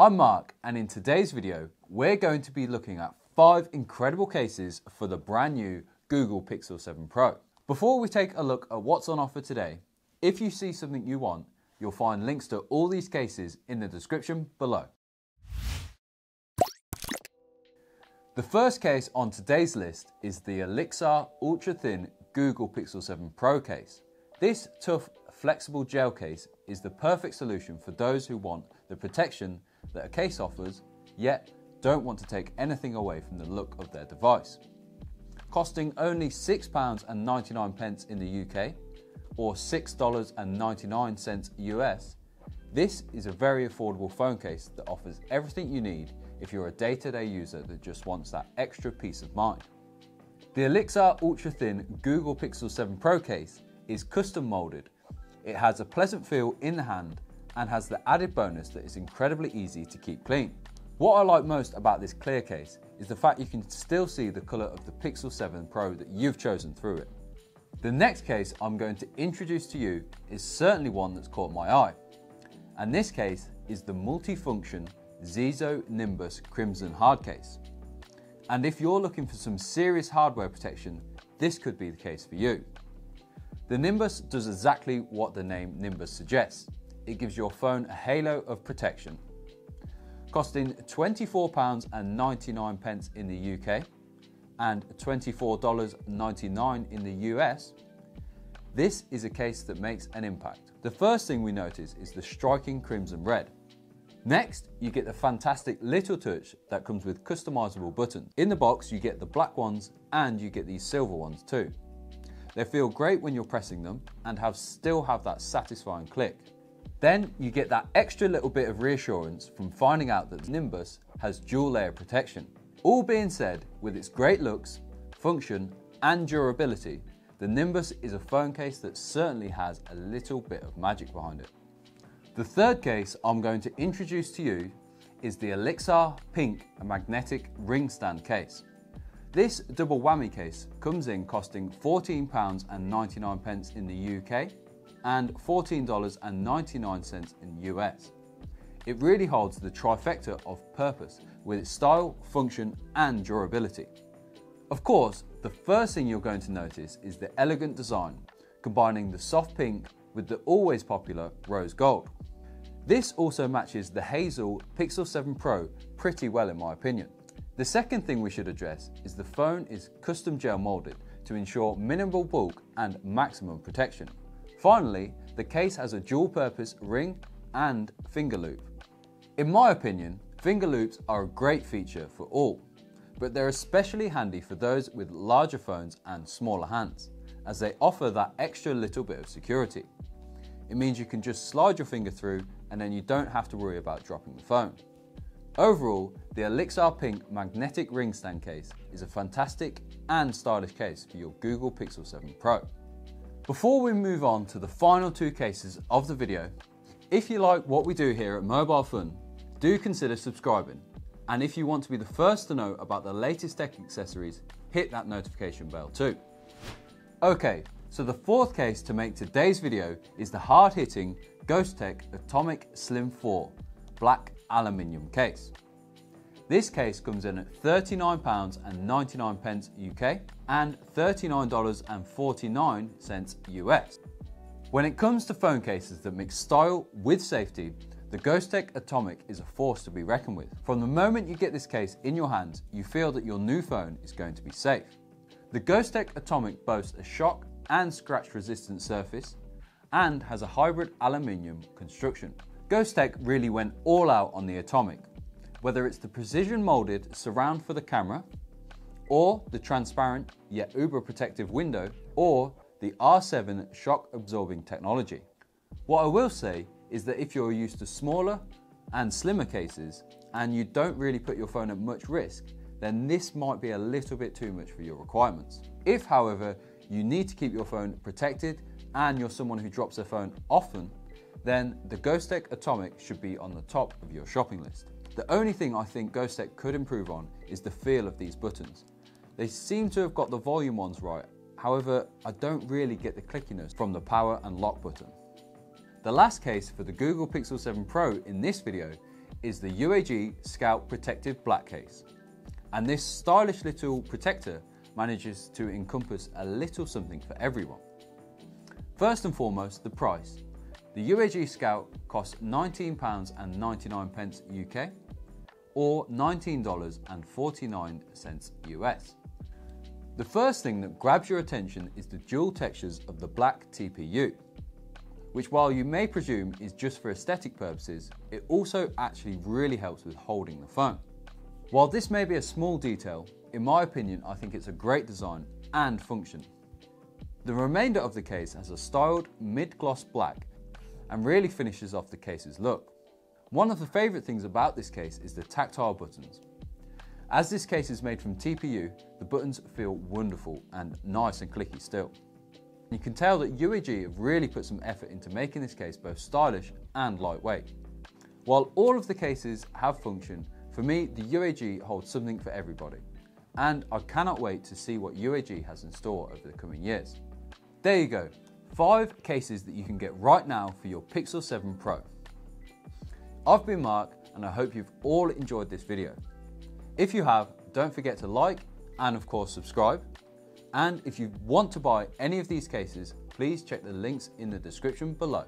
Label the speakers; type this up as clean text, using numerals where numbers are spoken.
Speaker 1: I'm Mark, and in today's video, we're going to be looking at 5 incredible cases for the brand new Google Pixel 7 Pro. Before we take a look at what's on offer today, if you see something you want, you'll find links to all these cases in the description below. The first case on today's list is the Olixar ultra-thin Google Pixel 7 Pro case. This tough, flexible gel case is the perfect solution for those who want the protection that a case offers, yet don't want to take anything away from the look of their device. Costing only £6.99 in the UK, or $6.99 US, this is a very affordable phone case that offers everything you need if you're a day-to-day user that just wants that extra peace of mind. The Olixar ultra-thin Google Pixel 7 Pro case is custom molded. It has a pleasant feel in the hand and has the added bonus that it's incredibly easy to keep clean. What I like most about this clear case is the fact you can still see the colour of the Pixel 7 Pro that you've chosen through it. The next case I'm going to introduce to you is certainly one that's caught my eye, and this case is the multifunction Zizo Nimbus Crimson hard case. And if you're looking for some serious hardware protection, this could be the case for you. The Nimbus does exactly what the name Nimbus suggests. It gives your phone a halo of protection. Costing £24.99 in the UK and $24.99 in the US, this is a case that makes an impact. The first thing we notice is the striking crimson red. Next, you get the fantastic little touch that comes with customizable buttons. In the box, you get the black ones and you get these silver ones too. They feel great when you're pressing them and still have that satisfying click. Then you get that extra little bit of reassurance from finding out that Nimbus has dual layer protection. All being said, with its great looks, function and durability, the Nimbus is a phone case that certainly has a little bit of magic behind it. The third case I'm going to introduce to you is the Olixar Pink Magnetic Ring Stand case. This double whammy case comes in costing £14.99 in the UK and $14.99 in US. It really holds the trifecta of purpose with its style, function and durability. Of course, the first thing you're going to notice is the elegant design, combining the soft pink with the always popular rose gold. This also matches the hazel Pixel 7 Pro pretty well in my opinion. The second thing we should address is the phone is custom gel molded to ensure minimal bulk and maximum protection. Finally, the case has a dual purpose ring and finger loop. In my opinion, finger loops are a great feature for all, but they're especially handy for those with larger phones and smaller hands, as they offer that extra little bit of security. It means you can just slide your finger through and then you don't have to worry about dropping the phone. Overall, the Olixar Pink Magnetic Ring Stand case is a fantastic and stylish case for your Google Pixel 7 Pro. Before we move on to the final 2 cases of the video, if you like what we do here at Mobile Fun, do consider subscribing. And if you want to be the first to know about the latest tech accessories, hit that notification bell too. Okay, so the fourth case to make today's video is the hard-hitting Ghostek Atomic Slim 4 black aluminium case. This case comes in at £39.99 UK and $39.49 US. When it comes to phone cases that mix style with safety, the Ghostek Atomic is a force to be reckoned with. From the moment you get this case in your hands, you feel that your new phone is going to be safe. The Ghostek Atomic boasts a shock and scratch resistant surface and has a hybrid aluminium construction. Ghostek really went all out on the Atomic, whether it's the precision molded surround for the camera, or the transparent yet uber protective window, or the R7 shock absorbing technology. What I will say is that if you're used to smaller and slimmer cases and you don't really put your phone at much risk, then this might be a little bit too much for your requirements. If, however, you need to keep your phone protected and you're someone who drops their phone often, then the Ghostek Atomic should be on the top of your shopping list. The only thing I think Ghostek could improve on is the feel of these buttons. They seem to have got the volume ones right, however, I don't really get the clickiness from the power and lock button. The last case for the Google Pixel 7 Pro in this video is the UAG Scout Protective Black Case. And this stylish little protector manages to encompass a little something for everyone. First and foremost, the price. The UAG Scout costs £19.99 UK or $19.49 US. The first thing that grabs your attention is the dual textures of the black TPU, which while you may presume is just for aesthetic purposes, it also actually really helps with holding the phone. While this may be a small detail, in my opinion, I think it's a great design and function. The remainder of the case has a styled mid-gloss black and really finishes off the case's look. One of the favourite things about this case is the tactile buttons. As this case is made from TPU, the buttons feel wonderful and nice and clicky still. You can tell that UAG have really put some effort into making this case both stylish and lightweight. While all of the cases have function, for me the UAG holds something for everybody, and I cannot wait to see what UAG has in store over the coming years. There you go, 5 cases that you can get right now for your Pixel 7 Pro. I've been Mark and I hope you've all enjoyed this video. If you have, don't forget to like and of course subscribe. And if you want to buy any of these cases, please check the links in the description below.